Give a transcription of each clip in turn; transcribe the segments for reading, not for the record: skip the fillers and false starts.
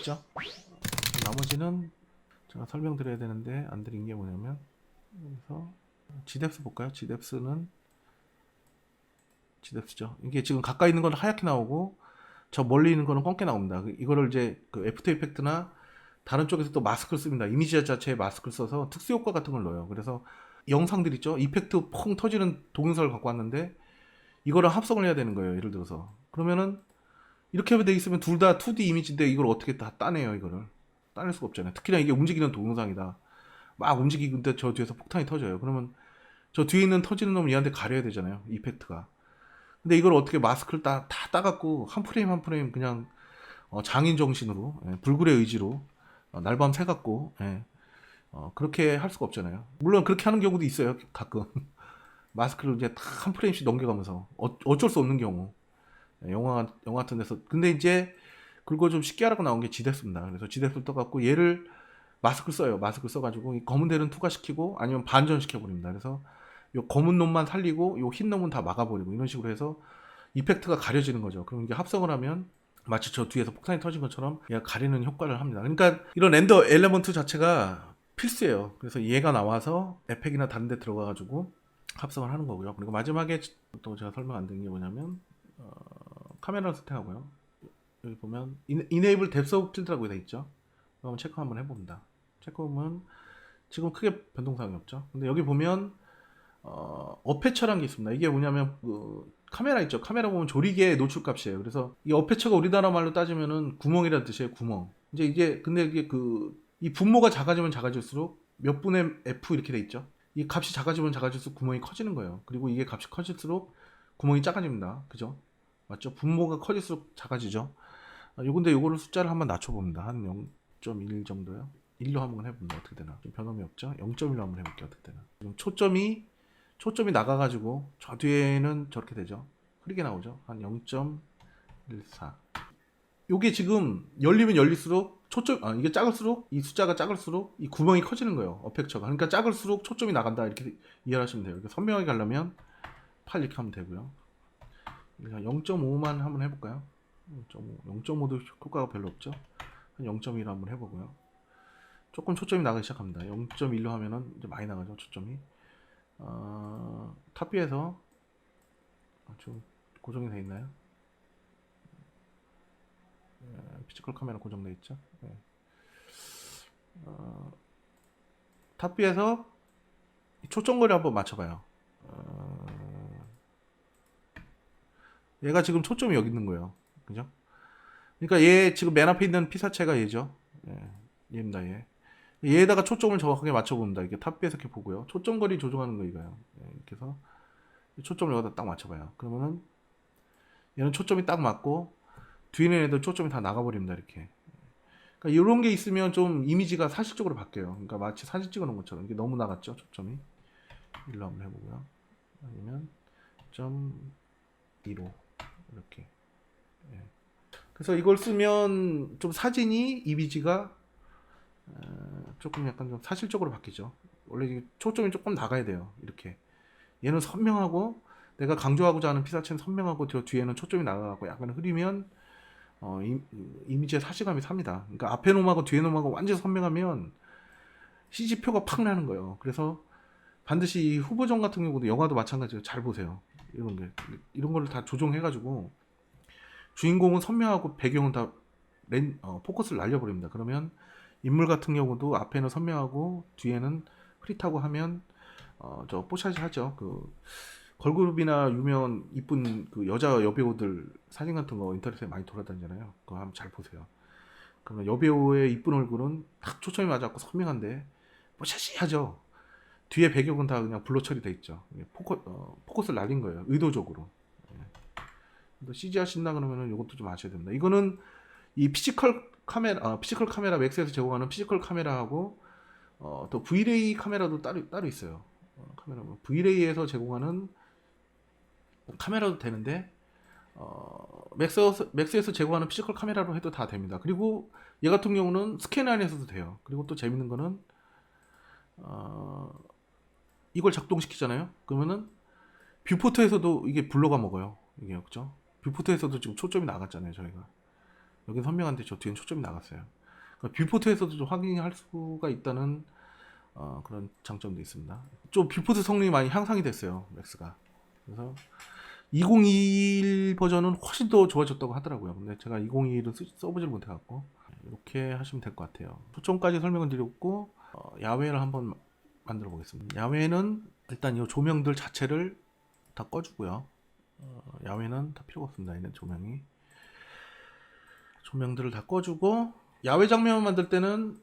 있죠. 나머지는 제가 설명드려야 되는데 안 드린 게 뭐냐면, 그래서 GDEPS 볼까요? GDEPS죠. 이게 지금 가까이 있는 건 하얗게 나오고 저 멀리 있는 거는 검게 나옵니다. 이거를 이제 그 애프터 이펙트나 다른 쪽에서 또 마스크를 씁니다. 이미지 자체에 마스크를 써서 특수 효과 같은 걸 넣어요. 그래서 영상들 있죠. 이펙트 퐁 터지는 동영상을 갖고 왔는데 이거랑 합성을 해야 되는 거예요. 예를 들어서 그러면은 이렇게 돼 있으면 둘 다 2D 이미지인데 이걸 어떻게 다 따내요? 이거를 따낼 수가 없잖아요. 특히나 이게 움직이는 동영상이다. 막 움직이는데 저 뒤에서 폭탄이 터져요. 그러면 저 뒤에 있는 터지는 놈을 얘한테 가려야 되잖아요. 이펙트가. 근데 이걸 어떻게 마스크를 다 따갖고 한 프레임 한 프레임 그냥 장인 정신으로, 불굴의 의지로 날밤 새갖고, 그렇게 할 수가 없잖아요. 물론 그렇게 하는 경우도 있어요. 가끔 마스크를 이제 딱 한 프레임씩 넘겨가면서 어쩔 수 없는 경우, 영화 같은 데서. 근데 이제 그거 좀 쉽게 하라고 나온 게 지뎁스입니다. 그래서 지뎁스를 떠갖고 얘를 마스크 써요. 마스크 써가지고 이 검은 데는 투과시키고 아니면 반전시켜 버립니다. 그래서 요 검은 놈만 살리고 요 흰 놈은 다 막아버리고 이런 식으로 해서 이펙트가 가려지는 거죠. 그럼 이게 합성을 하면 마치 저 뒤에서 폭탄이 터진 것처럼 얘가 가리는 효과를 합니다. 그러니까 이런 렌더 엘리먼트 자체가 필수예요. 그래서 얘가 나와서 에펙이나 다른 데 들어가가지고 합성을 하는 거고요. 그리고 마지막에 또 제가 설명 안 드린 게 뭐냐면 카메라를 선택하고요. 여기 보면 Enable Depth of Field라고 되어 있죠. 한번 체크 한번 해봅니다. 체크보면 지금 크게 변동사항이 없죠. 근데 여기 보면 어페처라는 게 있습니다. 이게 뭐냐면 카메라 있죠. 카메라 보면 조리개 노출값이에요. 그래서 이 어페처가 우리나라 말로 따지면은 구멍이라는 뜻이에요. 구멍. 이제 이게 근데 이게 이 분모가 작아지면 작아질수록 몇 분의 F 이렇게 돼 있죠. 이 값이 작아지면 작아질수록 구멍이 커지는 거예요. 그리고 이게 값이 커질수록 구멍이 작아집니다. 그죠? 맞죠? 분모가 커질수록 작아지죠. 요건데 요거를 숫자를 한번 낮춰봅니다. 한 0.1 정도요. 1로 한번 해봅니다. 어떻게 되나? 좀 변함이 없죠? 0.1로 한번 해볼게요. 어떻게 되나? 지금 초점이 나가가지고 저 뒤에는 저렇게 되죠. 흐리게 나오죠. 한 0.14. 요게 지금 열리면 열릴수록 이게 작을수록 이 숫자가 작을수록 이 구멍이 커지는 거예요. 어펙처가. 그러니까 작을수록 초점이 나간다 이렇게 이해하시면 돼요. 이렇게 선명하게 가려면 8 이렇게 하면 되고요. 0.5만 한번 해볼까요? 0.5도 효과가 별로 없죠. 한 0.1로 한번 해보고요. 조금 초점이 나가기 시작합니다. 0.1로 하면은 이제 많이 나가죠. 초점이. 탑뷰에서 좀 고정이 되어 있나요? 피지컬 카메라 고정되어 있죠. 탑뷰에서 초점거리 한번 맞춰봐요. 얘가 지금 초점이 여기 있는 거예요. 그죠? 그러니까 얘 지금 맨 앞에 있는 피사체가 얘죠. 얘입니다. 얘에다가 초점을 정확하게 맞춰봅니다. 이게 탑뷰에서 이렇게 보고요. 초점거리 조정하는 거 이거예요. 이렇게 해서 초점을 여기다 딱 맞춰봐요. 그러면은 얘는 초점이 딱 맞고 뒤에 있는 애들 초점이 다 나가버립니다. 이렇게. 그러니까 이런 게 있으면 좀 이미지가 사실적으로 바뀌어요. 그러니까 마치 사진 찍어놓은 것처럼. 이게 너무 나갔죠. 초점이. 1로 한번 해보고요. 아니면 0.25 이렇게. 그래서 이걸 쓰면 좀 사진이 이미지가 조금 약간 좀 사실적으로 바뀌죠. 원래 초점이 조금 나가야 돼요. 이렇게. 얘는 선명하고 내가 강조하고자 하는 피사체는 선명하고 저 뒤에는 초점이 나가고 약간 흐리면 이미지의 사실감이 삽니다. 그러니까 앞에 놈하고 뒤에 놈하고 완전 선명하면 CG표가 팍 나는 거예요. 그래서 반드시 이 후보전 같은 경우도 영화도 마찬가지로 잘 보세요. 이런 거를 다 조정해가지고 주인공은 선명하고 배경은 다 포커스를 날려버립니다. 그러면 인물 같은 경우도 앞에는 선명하고 뒤에는 흐릿하고 하면 저 뽀샤시 하죠. 걸그룹이나 유명한 이쁜 여자 여배우들 사진 같은 거 인터넷에 많이 돌아다니잖아요. 그거 한번 잘 보세요. 그러면 여배우의 이쁜 얼굴은 딱 초점이 맞았고 선명한데 뽀샤시 하죠. 뒤에 배경은 다 그냥 블러 처리돼 있죠. 포커스를 날린 거예요. 의도적으로. CG 하신다 그러면은 이것도 좀 아셔야 됩니다. 이거는 이 피지컬 카메라 맥스에서 제공하는 피지컬 카메라하고 또 V-ray 카메라도 따로 있어요. V-ray에서 제공하는 카메라도 되는데 맥스에서 제공하는 피지컬 카메라로 해도 다 됩니다. 그리고 얘 같은 경우는 스캔안에서도 돼요. 그리고 또 재밌는 거는 이걸 작동시키잖아요. 그러면은 뷰포터에서도 이게 블러가 먹어요. 이게 그죠? 뷰포터에서도 지금 초점이 나갔잖아요. 저희가 여기 선명한데 저 뒤엔 초점이 나갔어요. 그러니까 뷰포트에서도 좀 확인할 수가 있다는 그런 장점도 있습니다. 좀 뷰포트 성능이 많이 향상이 됐어요, 맥스가. 그래서 2021 버전은 훨씬 더 좋아졌다고 하더라고요. 근데 제가 2021은 써보질 못해갖고 이렇게 하시면 될 것 같아요. 초점까지 설명을 드렸고 야외를 한번 만들어 보겠습니다. 야외는 일단 이 조명들 자체를 다 꺼주고요. 야외는 다 필요가 없습니다. 있는 조명들을 다 꺼주고 야외 장면 만들 때는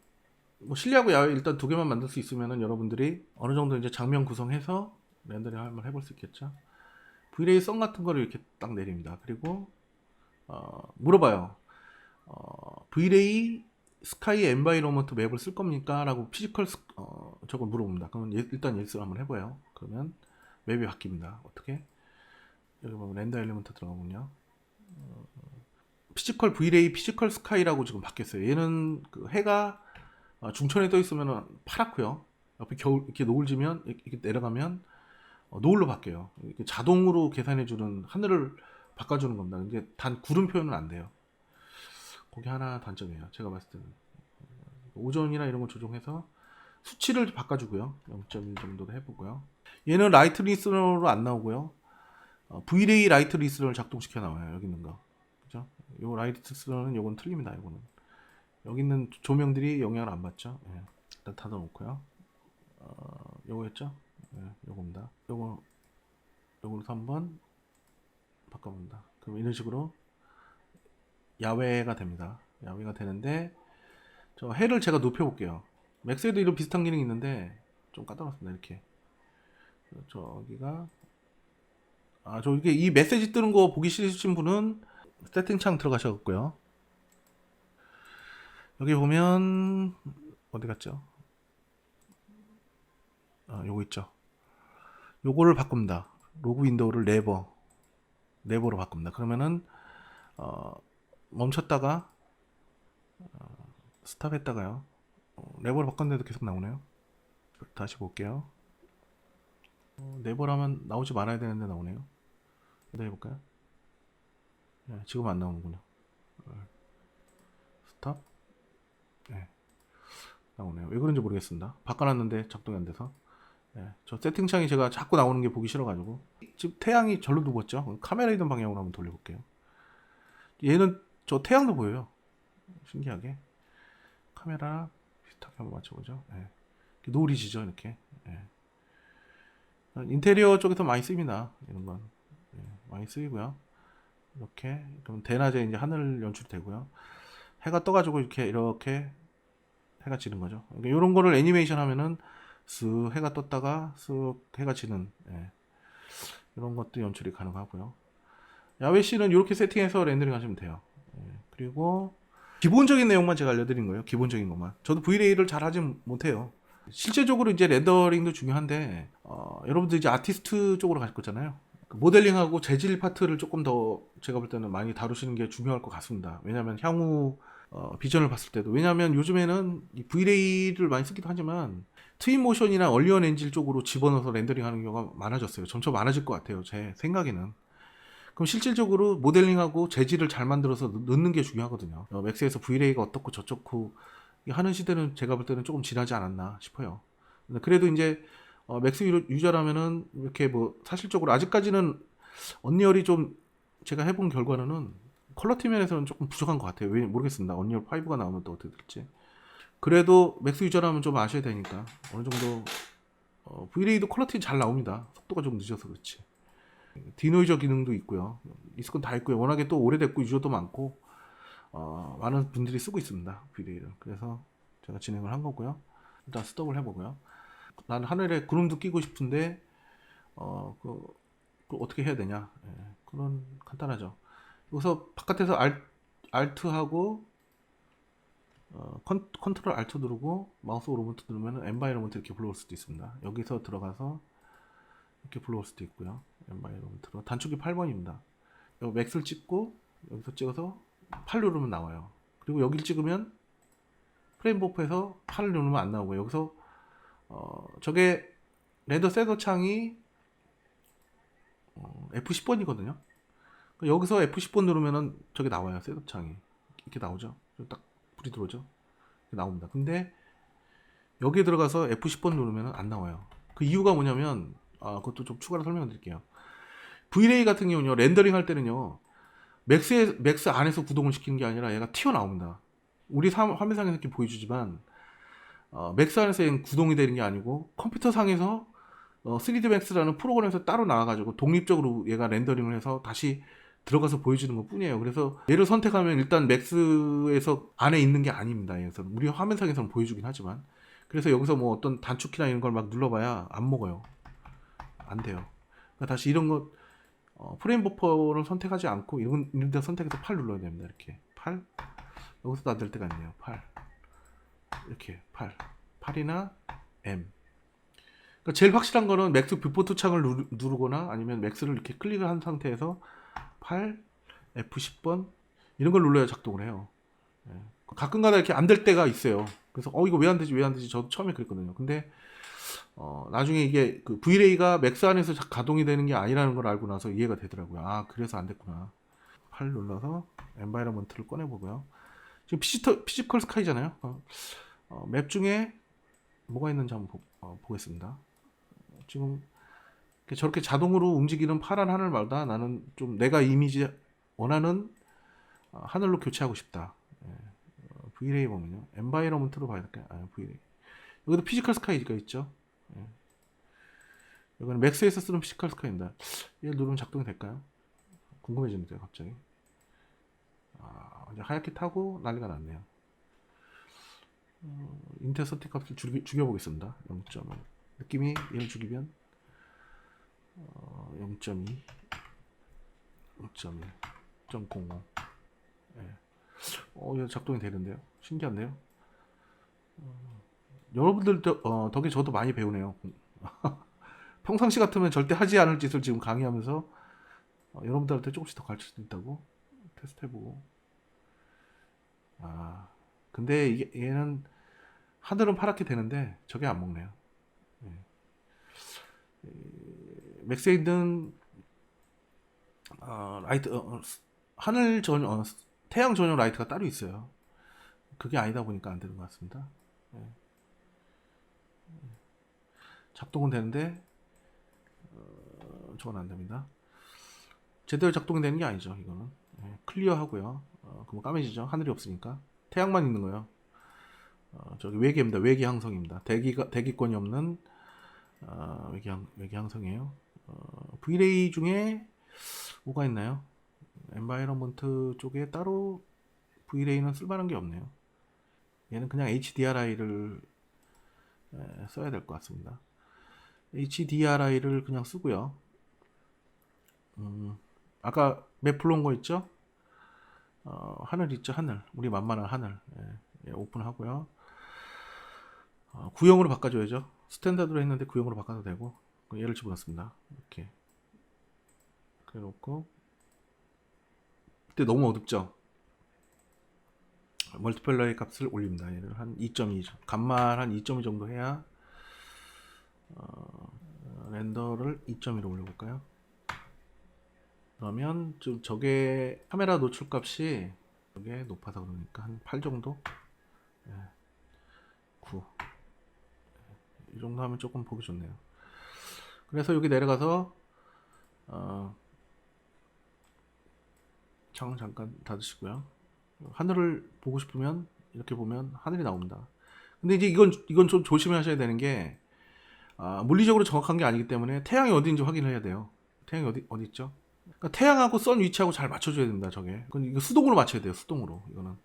뭐 실내하고 야외 일단 두 개만 만들 수 있으면은 여러분들이 어느 정도 이제 장면 구성해서 렌더링 한번 해볼 수 있겠죠. V-Ray 선 같은 거를 이렇게 딱 내립니다. 그리고 물어봐요. V-Ray 스카이 엔바이러먼트 맵을 쓸 겁니까? 라고 피지컬 저걸 물어봅니다. 그러면 일단 예스를 한번 해봐요. 그러면 맵이 바뀝니다. 어떻게? 여기 보면 렌더 엘리먼트 들어가면요. 피지컬 V-Ray 피지컬 스카이라고 지금 바뀌었어요. 얘는 그 해가 중천에 떠 있으면 파랗고요. 옆에 겨울 이렇게 노을 지면 이렇게 내려가면 노을로 바뀌어요. 이렇게 자동으로 계산해주는 하늘을 바꿔주는 겁니다. 근데 단 구름 표현은 안 돼요. 그게 하나 단점이에요. 제가 봤을 때는 오전이나 이런 거 조정해서 수치를 바꿔주고요. 0.1 정도로 해보고요. 얘는 라이트 리스너로 안 나오고요. V-Ray 라이트 리스너를 작동시켜 나와요. 여기 있는 거. 그죠? 요 라이트 리스너는 요건 틀립니다. 요거는. 여기 있는 조명들이 영향을 안 받죠. 예. 일단 닫아놓고요. 요거였죠? 예, 요겁니다. 요거로 한번 바꿔봅니다. 그럼 이런 식으로 야외가 됩니다. 야외가 되는데 저 해를 제가 높여볼게요. 맥스에도 이런 비슷한 기능이 있는데 좀 까다롭습니다. 이렇게 저기가 저 이게 이 메시지 뜨는 거 보기 싫으신 분은 세팅창 들어가셔갖고요. 여기 보면 어디 갔죠? 요거 있죠. 요거를 바꿉니다. 로그 윈도우를 네버로 바꿉니다. 그러면은 멈췄다가 스탑했다가요. 네버로 바꿨는데도 계속 나오네요. 다시 볼게요. 네버라면 나오지 말아야 되는데 나오네요. 네, 해볼까요? 네, 지금 안 나오는군요. 스탑. 네, 나오네요. 왜 그런지 모르겠습니다. 바꿔놨는데 작동이 안 돼서. 네, 저 세팅창이 제가 자꾸 나오는 게 보기 싫어가지고. 지금 태양이 절로 누웠죠? 카메라 있는 방향으로 한번 돌려볼게요. 얘는 저 태양도 보여요. 신기하게. 카메라 비슷하게 한번 맞춰보죠. 네. 노을이 지죠, 이렇게. 네. 인테리어 쪽에서 많이 쓰입니다. 이런 건. 네, 많이 쓰이고요. 이렇게. 그럼 대낮에 이제 하늘 연출되고요. 해가 떠가지고 이렇게 해가 지는 거죠. 그러니까 이런 거를 애니메이션 하면은 쓱 해가 떴다가 쓱 해가 지는 이런 것도 연출이 가능하고요. 야외 씬은 이렇게 세팅해서 렌더링 하시면 돼요. 그리고 기본적인 내용만 제가 알려드린 거예요. 기본적인 것만. 저도 V-Ray를 잘 하진 못해요. 실제적으로 이제 렌더링도 중요한데 여러분들 이제 아티스트 쪽으로 가실 거잖아요. 모델링하고 재질 파트를 조금 더 제가 볼 때는 많이 다루시는 게 중요할 것 같습니다. 왜냐하면 향후 비전을 봤을 때도 왜냐하면 요즘에는 이 V-Ray를 많이 쓰기도 하지만 트윈모션이나 얼리언 엔진 쪽으로 집어넣어서 렌더링하는 경우가 많아졌어요. 점점 많아질 것 같아요. 제 생각에는. 그럼 실질적으로 모델링하고 재질을 잘 만들어서 넣는 게 중요하거든요. 맥스에서 V-Ray가 어떻고 저쩌고 하는 시대는 제가 볼 때는 조금 지나지 않았나 싶어요. 그래도 이제 맥스 유저라면은 이렇게 뭐 사실적으로 아직까지는 언리얼이 좀 제가 해본 결과는 컬러 팀면에서는 조금 부족한 것 같아요. 왜 모르겠습니다. 언리얼 5가 나오면 또 어떻게 될지. 그래도 맥스 유저라면 좀 아셔야 되니까 어느 정도 V-Ray도 컬러 팀 잘 나옵니다. 속도가 좀 늦어서 그렇지. 디노이저 기능도 있고요. 있을 건 다 있고요. 워낙에 또 오래됐고 유저도 많고 많은 분들이 쓰고 있습니다. V-Ray를. 그래서 제가 진행을 한 거고요. 일단 스톱을 해보고요. 나는 하늘에 구름도 끼고 싶은데 그 어떻게 해야 되냐? 그런 간단하죠. 여기서 바깥에서 Alt하고 컨트롤 Alt 누르고 마우스 오른버튼 누르면 엔바이러먼트 이렇게 불러올 수도 있습니다. 여기서 들어가서 이렇게 불러올 수도 있고요. 엔바이러먼트로 단축키 8번입니다. 여기 맥스를 찍고 여기서 찍어서 8 누르면 나와요. 그리고 여기를 찍으면 프레임 버프에서 8을 누르면 안 나오고 여기서 저게 렌더 셋더 창이 F10번이거든요. 여기서 F10번 누르면은 저게 나와요. 셋업 창이 이렇게 나오죠. 딱 불이 들어오죠. 나옵니다. 근데 여기에 들어가서 F10번 누르면 안 나와요. 그 이유가 뭐냐면 그것도 좀 추가로 설명드릴게요. V-Ray 같은 경우는요, 렌더링 할 때는요, 맥스 안에서 구동을 시키는 게 아니라 얘가 튀어나옵니다. 우리 화면상에서 이렇게 보여주지만 맥스 안에서 구동이 되는 게 아니고 컴퓨터 상에서 3D Max라는 프로그램에서 따로 나와가지고 독립적으로 얘가 렌더링을 해서 다시 들어가서 보여주는 것 뿐이에요. 그래서 얘를 선택하면 일단 맥스에서 안에 있는 게 아닙니다. 그래서 우리 화면상에서는 보여주긴 하지만, 그래서 여기서 뭐 어떤 단축키나 이런 걸 막 눌러봐야 안 먹어요. 안 돼요. 그러니까 다시 이런 거 프레임 버퍼를 선택하지 않고 이런 데 선택해서 8 눌러야 됩니다. 이렇게 8, 여기서도 안 될 때가 있네요. 8 이렇게 8이나 M. 그러니까 제일 확실한 거는 맥스 뷰포트 창을 누르거나 아니면 맥스를 이렇게 클릭을 한 상태에서 8, F10번 이런 걸 눌러야 작동을 해요. 예. 가끔가다 이렇게 안 될 때가 있어요. 그래서 이거 왜 안 되지 왜 안 되지 저도 처음에 그랬거든요. 근데 나중에 이게 그 V-Ray가 맥스 안에서 가동이 되는 게 아니라는 걸 알고 나서 이해가 되더라고요. 그래서 안 됐구나. 8 눌러서 엔바이러먼트를 꺼내 보고요. 지금 피지컬 스카이잖아요. 맵 중에 뭐가 있는지 한번 보겠습니다. 지금 저렇게 자동으로 움직이는 파란 하늘마다 나는 좀 내가 이미지 원하는 하늘로 교체하고 싶다. V-Ray 보면요. 엔바이러먼트로 봐야 될까요? V-Ray. 여기도 피지컬 스카이가 있죠. 이거는 맥스에서 쓰는 피지컬 스카이입니다. 얘를 누르면 작동이 될까요? 궁금해지는데요, 갑자기. 이제 하얗게 타고 난리가 났네요. 인터셉트 값을 죽여보겠습니다. 0.1. 느낌이 얘를 죽이면 0.2, 0.1, 0.05. 이거 작동이 되는데요. 신기한데요. 여러분들 덕에 저도 많이 배우네요. 평상시 같으면 절대 하지 않을 짓을 지금 강의하면서 여러분들한테 조금씩 더 가르칠 수 있다고 테스트 해보고. 근데 얘는 하늘은 파랗게 되는데 저게 안 먹네요. 맥스에 있는 라이트 하늘 전용 태양 전용 라이트가 따로 있어요. 그게 아니다 보니까 안 되는 것 같습니다. 작동은 되는데 저건 안 됩니다. 제대로 작동이 되는 게 아니죠. 이거는 클리어 하고요. 그럼 까매지죠. 하늘이 없으니까 태양만 있는 거예요. 저기 외계입니다. 외계 항성입니다. 대기권이 없는 외계 항성이에요. V-Ray 중에 뭐가 있나요? 엔바이러먼트 쪽에 따로 V-Ray는 쓸만한 게 없네요. 얘는 그냥 HDRI를 써야 될 것 같습니다. HDRI를 그냥 쓰고요. 아까 맵 불러온 거 있죠? 하늘 있죠? 하늘. 우리 만만한 하늘. 오픈하고요. 구형으로 바꿔줘야죠. 스탠다드로 했는데 구형으로 바꿔도 되고. 얘를 집어넣습니다. 이렇게. 그래 놓고. 그때 너무 어둡죠? 멀티플라이 값을 올립니다. 얘를 한 2.2. 감말 한 2.2 정도 해야 렌더를 2.2로 올려볼까요? 그러면 좀 저게 카메라 노출 값이 저게 높아서 그러니까 한 8 정도? 9. 이 정도 하면 조금 보기 좋네요. 그래서 여기 내려가서 창 잠깐 닫으시고요. 하늘을 보고 싶으면 이렇게 보면 하늘이 나옵니다. 근데 이제 이건 좀 조심하셔야 되는 게 물리적으로 정확한 게 아니기 때문에 태양이 어디인지 확인을 해야 돼요. 태양이 어디 있죠? 그러니까 태양하고 선 위치하고 잘 맞춰줘야 됩니다. 저게. 이거 수동으로 맞춰야 돼요. 수동으로. 이거는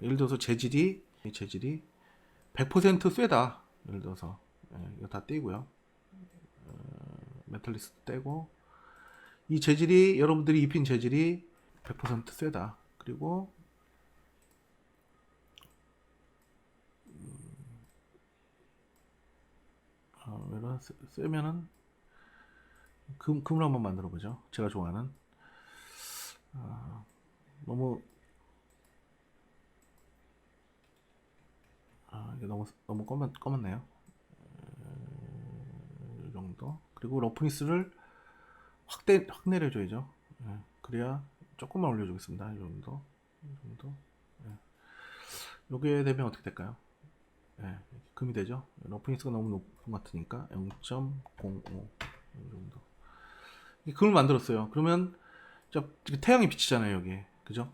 예를 들어서 재질이 100% 쇠다. 예를 들어서 이거 다 떼고요. 메탈리스트 떼고 이 재질이 여러분들이 입힌 재질이 100% 쇠다. 그리고 이런 쇠면은 금을 한번 만들어 보죠. 제가 좋아하는 너무 이게 너무 검었네요. 이 정도. 그리고 러프니스를 확 내려줘야죠. 그래야 조금만 올려주겠습니다. 이 정도. 요게 되면 어떻게 될까요? 예, 금이 되죠. 러프니스가 너무 높은 것 같으니까 0.05 정도. 이 금을 만들었어요. 그러면 태양이 비치잖아요, 여기에. 그죠?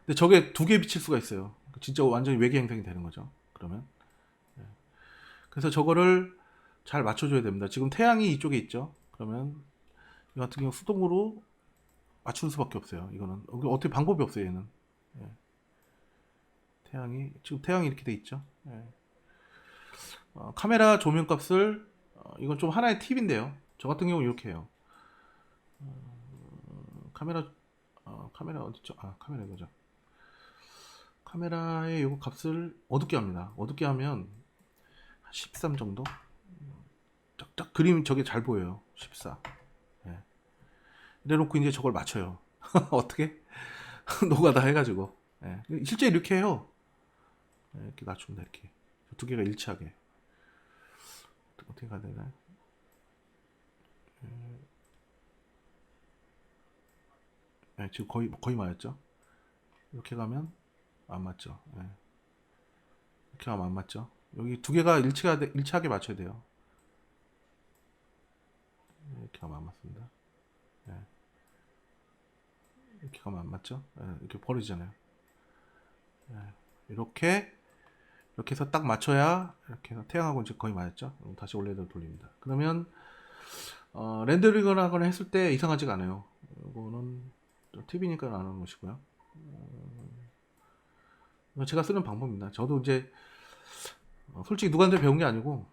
근데 저게 두 개 비칠 수가 있어요. 진짜 완전히 외계 행성이 되는 거죠. 그러면. 예. 그래서 저거를 잘 맞춰줘야 됩니다. 지금 태양이 이쪽에 있죠. 그러면 이 같은 경우 수동으로 맞추는 수밖에 없어요. 이거는 어떻게 방법이 없어요. 얘는. 예. 지금 태양이 이렇게 돼 있죠. 예. 카메라 조명 값을 이건 좀 하나의 팁인데요. 저 같은 경우 이렇게 해요. 카메라 카메라 어디죠? 카메라 이거죠. 카메라의 요거 값을 어둡게 합니다. 어둡게 하면 13 정도. 딱 그림 저게 잘 보여요. 14. 예. 이래놓고 이제 저걸 맞춰요. 어떻게? 노가다 해가지고. 예. 실제 이렇게 해요. 예, 이렇게 낮춥니다. 이렇게 두 개가 일치하게. 어떻게 가야 되나요? 예, 지금 거의 맞았죠? 이렇게 가면 안 맞죠? 예. 이렇게 가면 안 맞죠? 여기 두 개가 일치하게 맞춰야 돼요. 이렇게 가면 안 맞습니다. 예. 이렇게 가면 안 맞죠? 예, 이렇게 벌어지잖아요. 예. 이렇게 해서 딱 맞춰야 이렇게 해서 태양하고 이제 거의 맞았죠? 다시 원래대로 돌립니다. 그러면 렌더링을 하거나 했을 때 이상하지가 않아요. 이거는 팁이니까 안 하는 것이고요. 제가 쓰는 방법입니다. 저도 이제 솔직히 누구한테 배운 게 아니고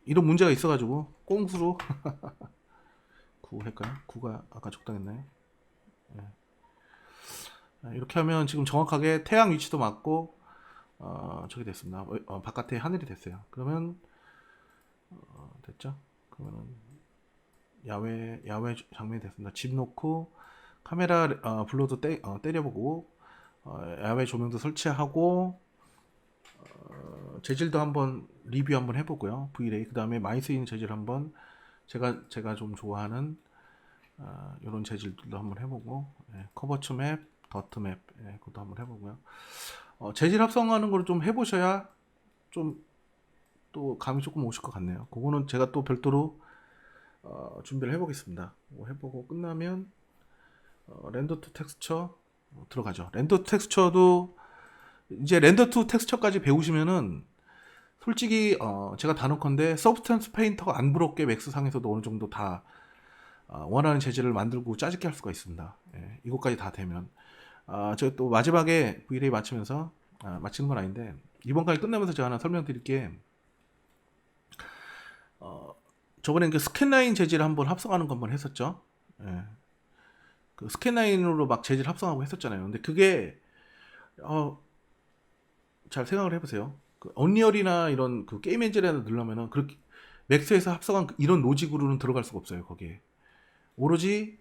이런 문제가 있어가지고 꽁수로 9 할까요? 9가 아까 적당했나요? 네. 이렇게 하면 지금 정확하게 태양 위치도 맞고 저기 됐습니다. 바깥에 하늘이 됐어요. 그러면 됐죠? 그러면은 야외 장면이 됐습니다. 집 놓고 카메라 블로도 때려보고 야외 조명도 설치하고 재질도 한번 리뷰 한번 해보고요. V-Ray 그 다음에 많이 쓰이는 재질 한번 제가 좀 좋아하는 이런 재질들도 한번 해보고 커버처 맵, 더트 맵 그것도 한번 해보고요. 재질 합성하는 걸 좀 해보셔야 좀 또 감이 조금 오실 것 같네요. 그거는 제가 또 별도로 준비를 해보겠습니다. 해보고 끝나면 렌더 투 텍스처 들어가죠. 렌더 텍스처도 이제 렌더 투 텍스처까지 배우시면은 솔직히 제가 단언컨대 서브스탄스 페인터가 안 부럽게 맥스 상에서도 어느 정도 다 원하는 재질을 만들고 짜집게 할 수가 있습니다. 예, 이것까지 다 되면 제가 또 마지막에 V-Ray 마치면서 마치는 건 아닌데 이번까지 끝나면서 제가 하나 설명드릴 게 저번에 그 스캔라인 재질 한번 합성하는 거 한번 했었죠. 예. 그 스캔라인으로 막 재질 합성하고 했었잖아요. 근데 그게 잘 생각을 해보세요. 그 언리얼이나 이런 그 게임 엔진에 넣으려면은 그렇게 맥스에서 합성한 이런 로직으로는 들어갈 수가 없어요. 거기에 오로지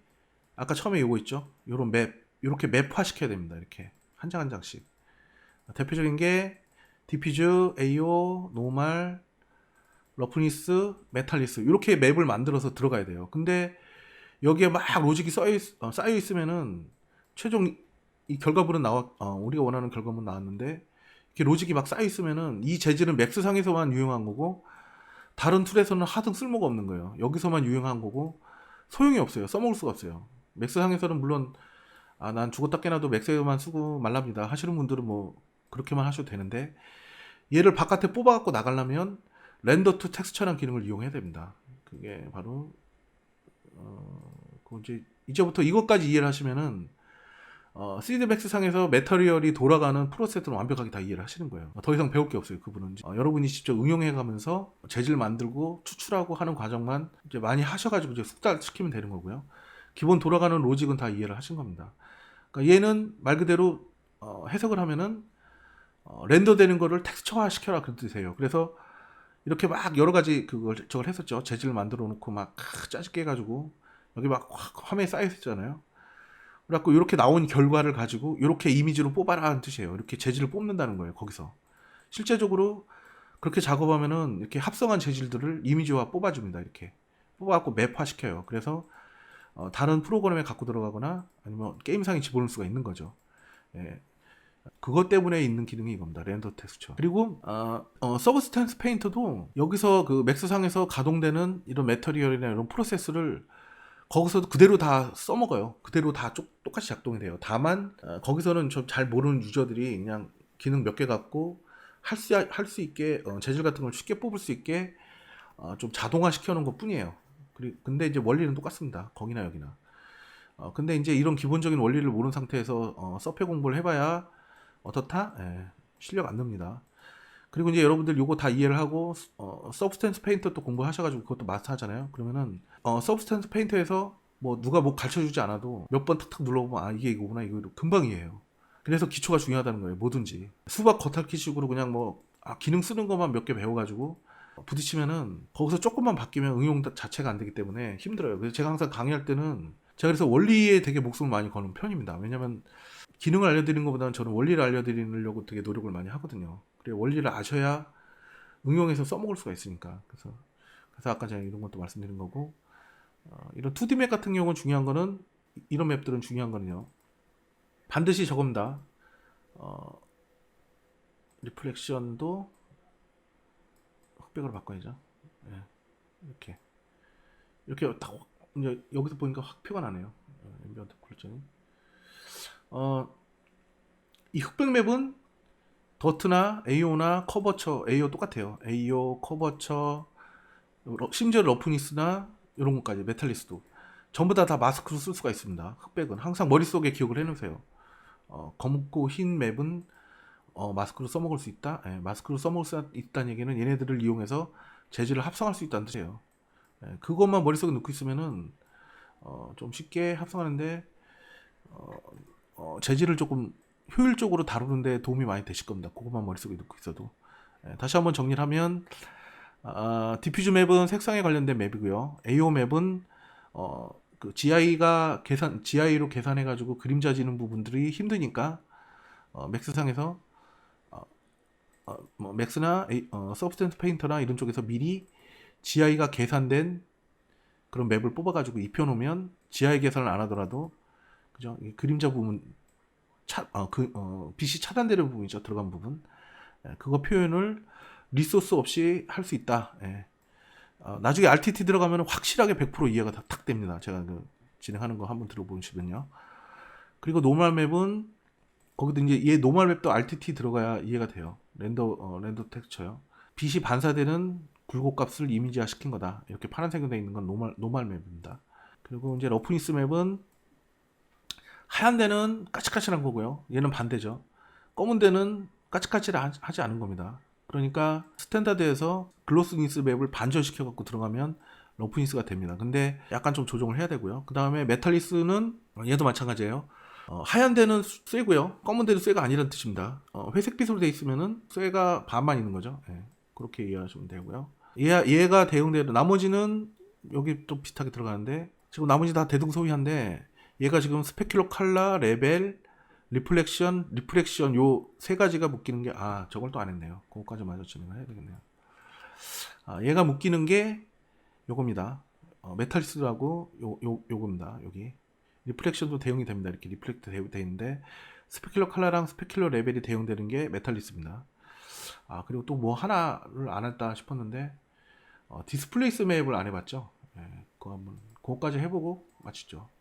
아까 처음에 요거 있죠. 요런 맵 이렇게 맵화 시켜야 됩니다. 이렇게 한 장 한 장씩. 대표적인 게 디퓨즈, AO, 노말, 러프니스, 메탈리스 이렇게 맵을 만들어서 들어가야 돼요. 근데 여기에 막 로직이 쌓여 있으면은 최종 이 결과물은 우리가 원하는 결과물은 나왔는데 이렇게 로직이 막 쌓여 있으면은 이 재질은 맥스상에서만 유용한 거고 다른 툴에서는 하등 쓸모가 없는 거예요. 여기서만 유용한 거고 소용이 없어요. 써먹을 수가 없어요. 맥스상에서는 물론 난 죽었다 깨나도 맥스에만 쓰고 말랍니다 하시는 분들은 뭐 그렇게만 하셔도 되는데 얘를 바깥에 뽑아갖고 나가려면 렌더 투 텍스처라는 기능을 이용해야 됩니다. 그게 바로 이제부터 이것까지 이해를 하시면은 3D 맥스 상에서 매터리얼이 돌아가는 프로세스는 완벽하게 다 이해를 하시는 거예요. 더 이상 배울 게 없어요. 그분은 여러분이 직접 응용해가면서 재질 만들고 추출하고 하는 과정만 이제 많이 하셔가지고 이제 숙달시키면 되는 거고요. 기본 돌아가는 로직은 다 이해를 하신 겁니다. 그러니까 얘는 말 그대로 해석을 하면은 렌더되는 거를 텍스처화 시켜라 그런 뜻이에요. 그래서 이렇게 막 여러 가지 저걸 했었죠. 재질을 만들어 놓고 막 짜집게 해가지고 여기 막 화면에 쌓여 있었잖아요. 그래갖고 이렇게 나온 결과를 가지고 이렇게 이미지로 뽑아라 하는 뜻이에요. 이렇게 재질을 뽑는다는 거예요. 거기서 실제적으로 그렇게 작업하면은 이렇게 합성한 재질들을 이미지화 뽑아줍니다. 이렇게 뽑아갖고 맵화 시켜요. 그래서 다른 프로그램에 갖고 들어가거나 아니면 게임상에 집어넣을 수가 있는 거죠. 예. 그것 때문에 있는 기능이 이겁니다. 렌더 텍스처. 그리고 서브스탄스 페인터도 여기서 그 맥스상에서 가동되는 이런 매터리얼이나 이런 프로세스를 거기서 그대로 다 써먹어요. 그대로 다 똑같이 작동이 돼요. 다만 거기서는 좀 잘 모르는 유저들이 그냥 기능 몇 개 갖고 할 수 있게 재질 같은 걸 쉽게 뽑을 수 있게 좀 자동화 시켜놓은 것 뿐이에요. 근데 이제 원리는 똑같습니다. 거기나 여기나. 근데 이제 이런 기본적인 원리를 모르는 상태에서 서페 공부를 해봐야 어떻다? 예, 실력 안 늡니다. 그리고 이제 여러분들 요거 다 이해를 하고 서브스탄스 페인터 또 공부하셔가지고 그것도 마스터하잖아요. 그러면은 서브스탄스 페인터에서 뭐 누가 뭐 가르쳐주지 않아도 몇 번 탁탁 눌러보면 아 이게 이거구나 이거 금방 이해해요. 그래서 기초가 중요하다는 거예요. 뭐든지 수박 겉핥기식으로 그냥 뭐 기능 쓰는 것만 몇 개 배워가지고 부딪히면은 거기서 조금만 바뀌면 응용 자체가 안 되기 때문에 힘들어요. 그래서 제가 항상 강의할 때는 제가 그래서 원리에 되게 목숨을 많이 거는 편입니다. 왜냐면 기능을 알려드리는 것보다는 저는 원리를 알려드리려고 되게 노력을 많이 하거든요. 그리고 원리를 아셔야 응용해서 써먹을 수가 있으니까. 그래서 아까 제가 이런 것도 말씀드린 거고, 이런 2D 맵 같은 경우는 중요한 거는, 이런 맵들은 중요한 거는요. 반드시 저겁니다. 리플렉션도 흑백으로 바꿔야죠. 예, 이렇게 딱, 이제 여기서 보니까 확 표가 나네요. 앰비언트 쿨전이. 이 흑백 맵은 더트나 AO나 커버처, AO 똑같아요. AO, 커버처, 심지어 러프니스나 이런 것까지, 메탈리스도 전부 다 마스크로 쓸 수가 있습니다. 흑백은 항상 머릿속에 기억을 해놓으세요. 검고 흰 맵은 마스크로 써먹을 수 있다. 예, 마스크로 써먹을 수 있다는 얘기는 얘네들을 이용해서 재질을 합성할 수 있다는 뜻이에요. 예, 그것만 머릿속에 넣고 있으면은 좀 쉽게 합성하는데 재질을 조금 효율적으로 다루는데 도움이 많이 되실 겁니다. 그것만 머릿속에 넣고 있어도. 예, 다시 한번 정리를 하면 디퓨즈 맵은 색상에 관련된 맵이고요. AO 맵은 그 GI로 계산해가지고 그림자 지는 부분들이 힘드니까 맥스상에서 뭐 맥스나 서브스탄스 페인터나 이런 쪽에서 미리 GI가 계산된 그런 맵을 뽑아가지고 입혀놓으면 GI 계산을 안 하더라도 그죠? 이 그림자 부분 빛이 차단되는 부분이죠. 들어간 부분. 예, 그거 표현을 리소스 없이 할 수 있다. 예. 나중에 RTT 들어가면 확실하게 100% 이해가 탁 됩니다. 제가 그 진행하는 거 한번 들어보시면요. 그리고 노멀 맵은 거기도 이제 얘 노멀 맵도 RTT 들어가야 이해가 돼요. 렌더 텍스처요. 빛이 반사되는 굴곡값을 이미지화 시킨 거다. 이렇게 파란색으로 되어 있는 건 노멀 맵입니다. 그리고 이제 러프니스 맵은 하얀 데는 까칠까칠한 거고요. 얘는 반대죠. 검은 데는 까칠까칠하지 않은 겁니다. 그러니까 스탠다드에서 글로스니스 맵을 반전시켜 갖고 들어가면 러프니스가 됩니다. 근데 약간 좀 조정을 해야 되고요. 그 다음에 메탈리스는 얘도 마찬가지예요. 하얀 데는 쇠고요. 검은 데는 쇠가 아니라는 뜻입니다. 회색빛으로 돼 있으면은 쇠가 반만 있는 거죠. 예, 그렇게 이해하시면 되고요. 얘가 대응되는 나머지는 여기 또 비슷하게 들어가는데 지금 나머지 다 대등소이한데 얘가 지금 스페큘러 칼라, 레벨, 리플렉션 요 세 가지가 묶이는 게 저걸 또 안 했네요. 그거까지 마저 진행을 해야 되겠네요. 얘가 묶이는 게 요겁니다. 메탈리스라고 요겁니다. 여기 리플렉션도 대응이 됩니다. 이렇게 리플렉트 되어 있는데 스페큘러 칼라랑 스페큘러 레벨이 대응되는 게 메탈리스입니다. 그리고 또 뭐 하나를 안 했다 싶었는데 디스플레이스 맵을 안 해봤죠. 예, 그거까지 해보고 마치죠.